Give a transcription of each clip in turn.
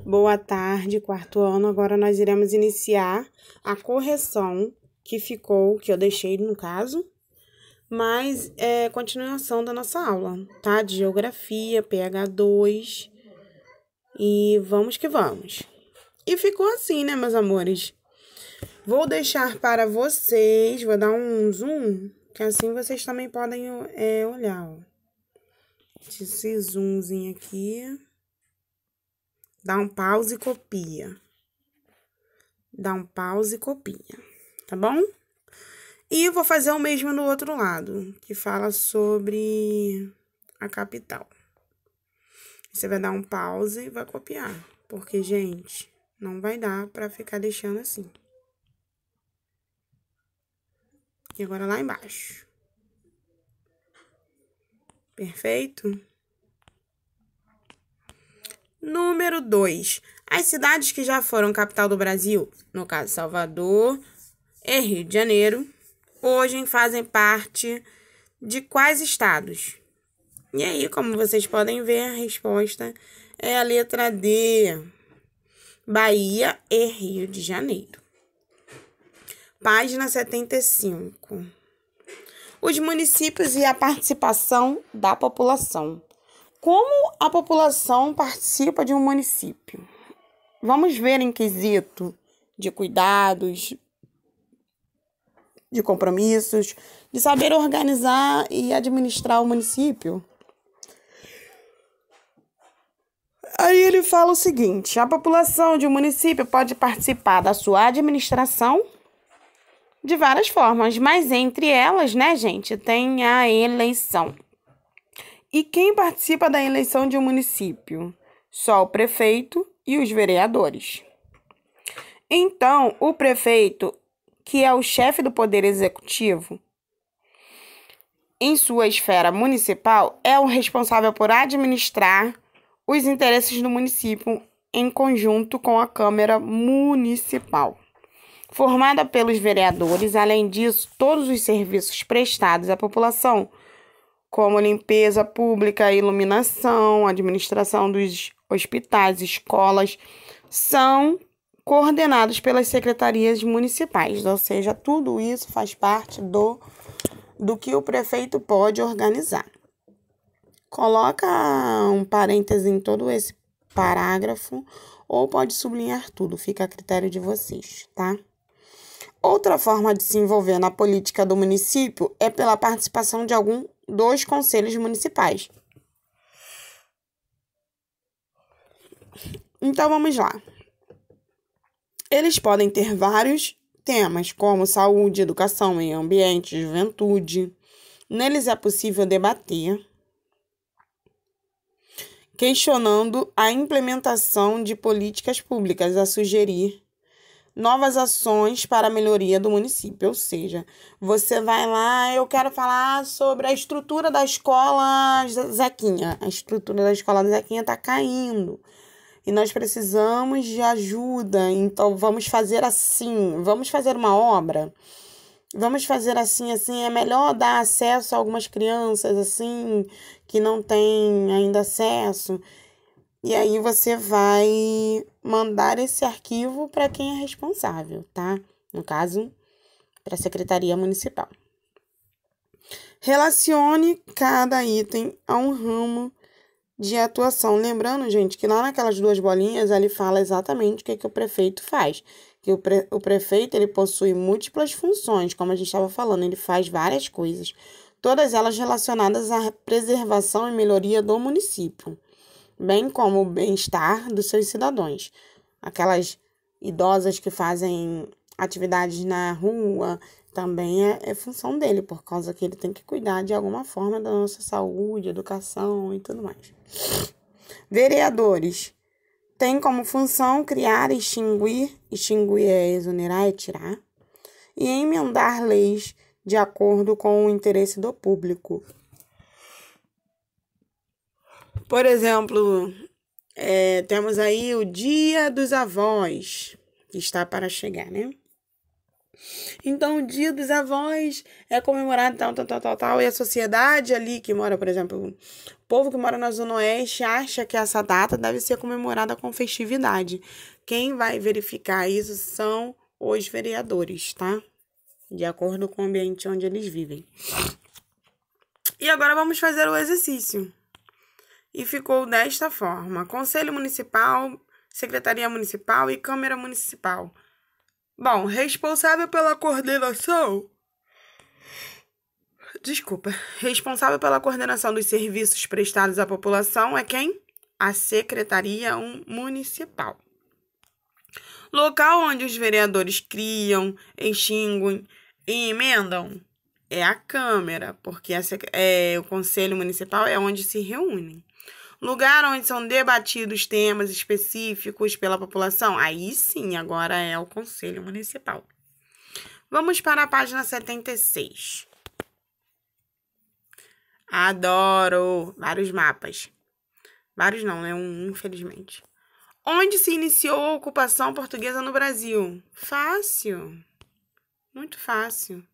Boa tarde, quarto ano. Agora nós iremos iniciar a correção que eu deixei no caso, mas é continuação da nossa aula, tá? De geografia, PH2 e vamos que vamos. E ficou assim, né, meus amores? Vou deixar para vocês, vou dar um zoom, que assim vocês também podem olhar, ó. Esse zoomzinho aqui. Dá um pause e copia. Dá um pause e copia, tá bom? E vou fazer o mesmo no outro lado, que fala sobre a capital. Você vai dar um pause e vai copiar, porque, gente, não vai dar pra ficar deixando assim. E agora lá embaixo. Perfeito? Número 2. As cidades que já foram capital do Brasil, no caso Salvador e Rio de Janeiro, hoje fazem parte de quais estados? E aí, como vocês podem ver, a resposta é a letra D. Bahia e Rio de Janeiro. Página 75. Os municípios e a participação da população. Como a população participa de um município? Vamos ver em quesito de cuidados, de compromissos, de saber organizar e administrar o município. Aí ele fala o seguinte: a população de um município pode participar da sua administração de várias formas, mas entre elas, né, gente, tem a eleição. E quem participa da eleição de um município? Só o prefeito e os vereadores. Então, o prefeito, que é o chefe do poder executivo, em sua esfera municipal, é o responsável por administrar os interesses do município em conjunto com a Câmara Municipal, formada pelos vereadores. Além disso, todos os serviços prestados à população, como limpeza pública, iluminação, administração dos hospitais, escolas, são coordenados pelas secretarias municipais. Ou seja, tudo isso faz parte do que o prefeito pode organizar. Coloca um parêntese em todo esse parágrafo ou pode sublinhar tudo, fica a critério de vocês, tá? Outra forma de se envolver na política do município é pela participação de algum dos conselhos municipais. Então, vamos lá. Eles podem ter vários temas, como saúde, educação, meio ambiente, juventude. Neles é possível debater, questionando a implementação de políticas públicas a sugerir novas ações para a melhoria do município. Ou seja, você vai lá, eu quero falar sobre a estrutura da escola Zequinha. A estrutura da escola Zequinha está caindo e nós precisamos de ajuda. Então, vamos fazer assim, vamos fazer uma obra. Vamos fazer assim, é melhor dar acesso a algumas crianças, assim, que não têm ainda acesso. E aí você vai mandar esse arquivo para quem é responsável, tá? No caso, para a Secretaria Municipal. Relacione cada item a um ramo de atuação. Lembrando, gente, que lá naquelas duas bolinhas, ele fala exatamente o que o prefeito faz. Que o prefeito, ele possui múltiplas funções, como a gente estava falando, ele faz várias coisas, todas elas relacionadas à preservação e melhoria do município, bem como o bem-estar dos seus cidadãos. Aquelas idosas que fazem atividades na rua, também é função dele, por causa que ele tem que cuidar de alguma forma da nossa saúde, educação e tudo mais. Vereadores tem como função criar e extinguir é exonerar, é tirar, e emendar leis de acordo com o interesse do público. Por exemplo, temos aí o Dia dos Avós, que está para chegar, né? Então, o Dia dos Avós é comemorado tal, e a sociedade ali que mora, por exemplo, o povo que mora na Zona Oeste acha que essa data deve ser comemorada com festividade. Quem vai verificar isso são os vereadores, tá? De acordo com o ambiente onde eles vivem. E agora vamos fazer o exercício. E ficou desta forma: Conselho Municipal, Secretaria Municipal e Câmara Municipal. Bom, responsável pela coordenação dos serviços prestados à população é quem? A Secretaria Municipal. Local onde os vereadores criam, extinguem e emendam é a Câmara, porque o Conselho Municipal é onde se reúnem. Lugar onde são debatidos temas específicos pela população, aí sim, agora é o Conselho Municipal. Vamos para a página 76. Adoro! Vários mapas. Vários não, né? Infelizmente. Onde se iniciou a ocupação portuguesa no Brasil? Fácil. Muito fácil.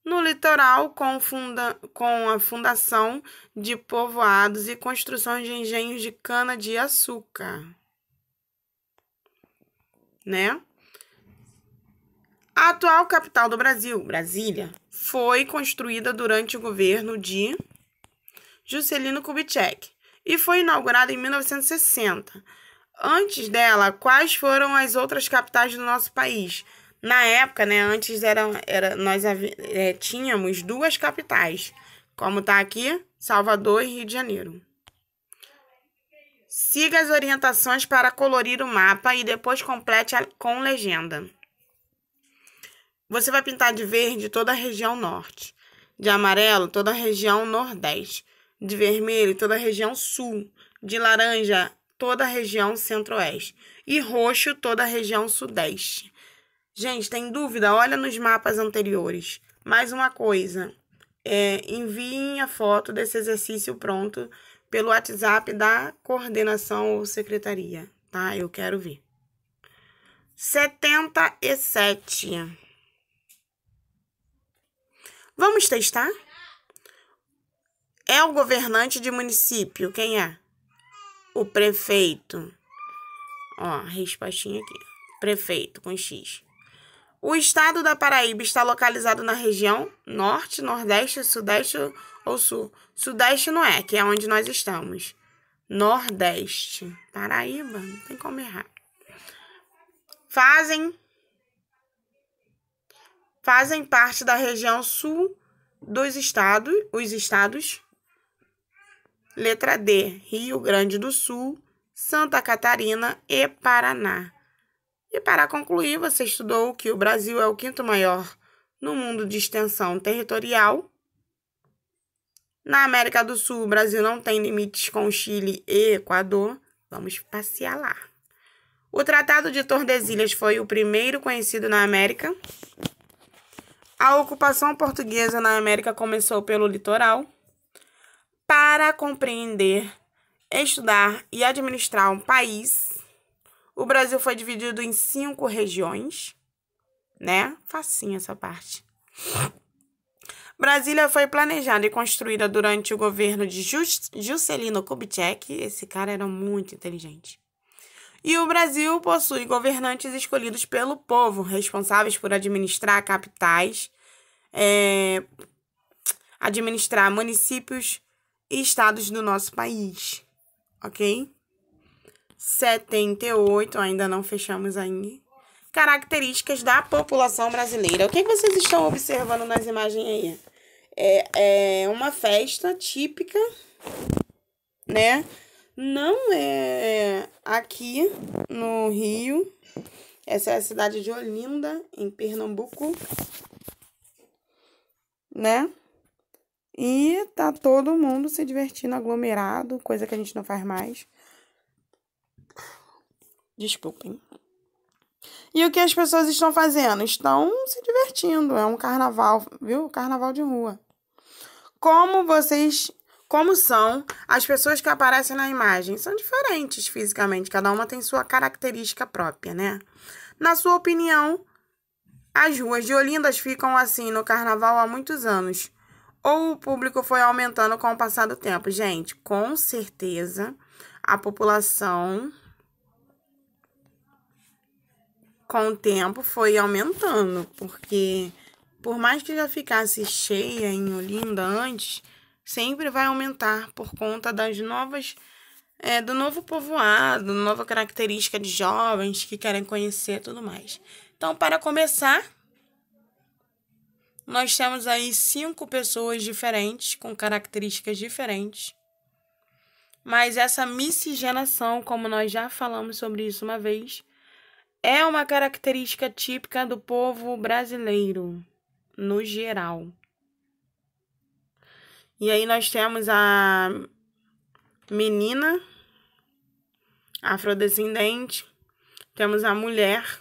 No litoral, com a fundação de povoados e construções de engenhos de cana-de-açúcar. Né? A atual capital do Brasil, Brasília, foi construída durante o governo de Juscelino Kubitschek e foi inaugurada em 1960. Antes dela, quais foram as outras capitais do nosso país? Na época, né, antes nós tínhamos duas capitais, como está aqui, Salvador e Rio de Janeiro. Siga as orientações para colorir o mapa e depois complete com legenda. Você vai pintar de verde toda a região norte, de amarelo toda a região nordeste, de vermelho toda a região sul, de laranja toda a região centro-oeste e roxo toda a região sudeste. Gente, tem dúvida? Olha nos mapas anteriores. Mais uma coisa, enviem a foto desse exercício pronto pelo WhatsApp da coordenação ou secretaria, tá? Eu quero ver. 77. Vamos testar? É o governante de município. Quem é? O prefeito. Ó, respostinha aqui. Prefeito com X. O estado da Paraíba está localizado na região norte, nordeste, sudeste ou sul? Sudeste não é, que é onde nós estamos. Nordeste. Paraíba, não tem como errar. Fazem parte da região sul dos estados, os estados. Letra D, Rio Grande do Sul, Santa Catarina e Paraná. E para concluir, você estudou que o Brasil é o quinto maior no mundo de extensão territorial. Na América do Sul, o Brasil não tem limites com Chile e Equador. Vamos passear lá. O Tratado de Tordesilhas foi o primeiro conhecido na América. A ocupação portuguesa na América começou pelo litoral. Para compreender, estudar e administrar um país, o Brasil foi dividido em 5 regiões, né? Facinho essa parte. Brasília foi planejada e construída durante o governo de Juscelino Kubitschek. Esse cara era muito inteligente. E o Brasil possui governantes escolhidos pelo povo, responsáveis por administrar capitais, administrar municípios e estados do nosso país, ok? 78, ainda não fechamos ainda. Características da população brasileira. O que vocês estão observando nas imagens aí? É uma festa típica, né? Não é aqui no Rio. Essa é a cidade de Olinda, em Pernambuco, né? E tá todo mundo se divertindo aglomerado, coisa que a gente não faz mais. Desculpem. E o que as pessoas estão fazendo? Estão se divertindo. É um carnaval, viu? Carnaval de rua. Como são as pessoas que aparecem na imagem? São diferentes fisicamente. Cada uma tem sua característica própria, né? Na sua opinião, As ruas de Olinda ficam assim no carnaval há muitos anos. Ou o público foi aumentando com o passar do tempo? Gente, com certeza a população com o tempo foi aumentando, porque por mais que já ficasse cheia em Olinda antes, sempre vai aumentar por conta das novas, do novo povoado, nova característica de jovens que querem conhecer e tudo mais. Então, para começar, nós temos aí 5 pessoas diferentes, com características diferentes. Mas essa miscigenação, como nós já falamos sobre isso uma vez, é uma característica típica do povo brasileiro, no geral. E aí nós temos a menina afrodescendente, temos a mulher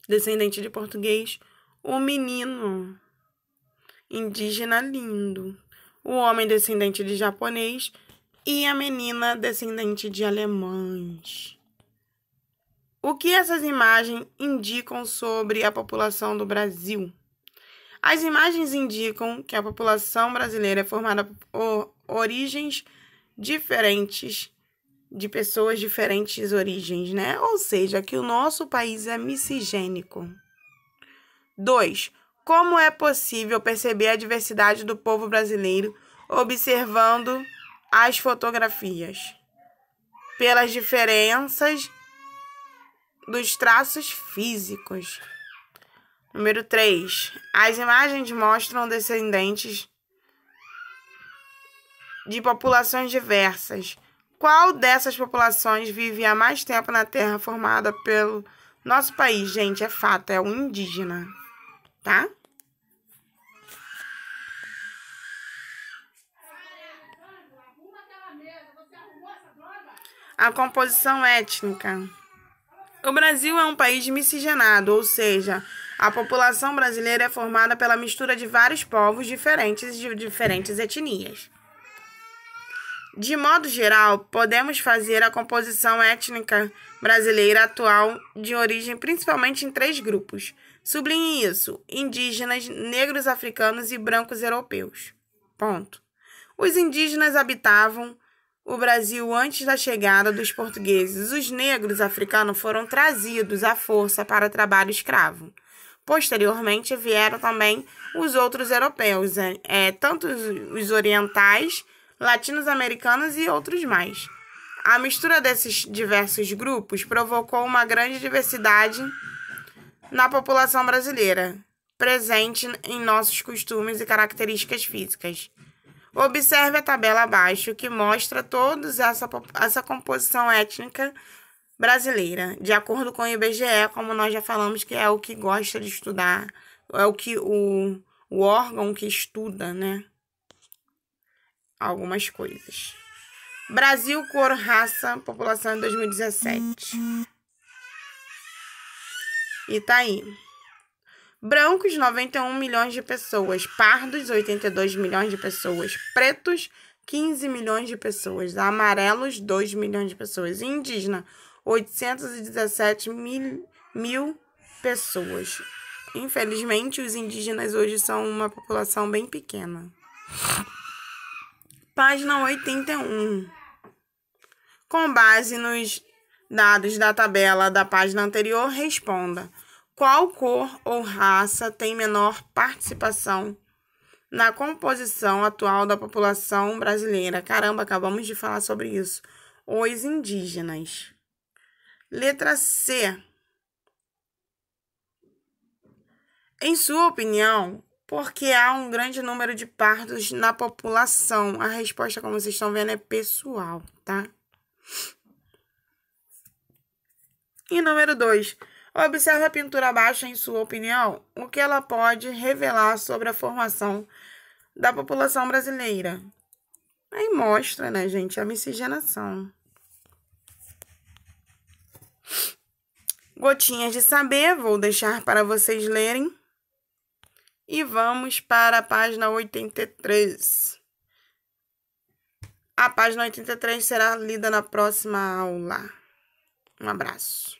descendente de português, o menino indígena lindo, o homem descendente de japonês e a menina descendente de alemães. O que essas imagens indicam sobre a população do Brasil? As imagens indicam que a população brasileira é formada por origens diferentes, de pessoas de diferentes origens, né? Ou seja, que o nosso país é miscigênico. 2. Como é possível perceber a diversidade do povo brasileiro observando as fotografias? Pelas diferenças dos traços físicos. Número 3. As imagens mostram descendentes de populações diversas. Qual dessas populações vive há mais tempo na terra formada pelo nosso país? Gente, é fato, é o indígena, tá? A composição étnica. O Brasil é um país miscigenado, ou seja, a população brasileira é formada pela mistura de vários povos diferentes de diferentes etnias. De modo geral, podemos fazer a composição étnica brasileira atual de origem principalmente em 3 grupos. Sublinhe isso: indígenas, negros africanos e brancos europeus. Ponto. Os indígenas habitavam o Brasil antes da chegada dos portugueses. Os negros africanos foram trazidos à força para trabalho escravo. Posteriormente, vieram também os outros europeus, tanto os orientais, latinos-americanos e outros mais. A mistura desses diversos grupos provocou uma grande diversidade na população brasileira, presente em nossos costumes e características físicas. Observe a tabela abaixo, que mostra toda essa composição étnica brasileira, de acordo com o IBGE, como nós já falamos, que é o que gosta de estudar, é o que o órgão que estuda, né? Algumas coisas. Brasil, cor, raça, população em 2017. E tá aí. Brancos, 91 milhões de pessoas. Pardos, 82 milhões de pessoas. Pretos, 15 milhões de pessoas. Amarelos, 2 milhões de pessoas. Indígena, 817 mil pessoas. Infelizmente, os indígenas hoje são uma população bem pequena. Página 81. Com base nos dados da tabela da página anterior, responda: qual cor ou raça tem menor participação na composição atual da população brasileira? Caramba, acabamos de falar sobre isso. Os indígenas. Letra C. Em sua opinião, porque há um grande número de pardos na população? A resposta, como vocês estão vendo, é pessoal, tá? E número 2. Observe a pintura abaixo, em sua opinião, o que ela pode revelar sobre a formação da população brasileira. Aí mostra, né, gente, a miscigenação. Gotinhas de saber, vou deixar para vocês lerem. E vamos para a página 83. A página 83 será lida na próxima aula. Um abraço.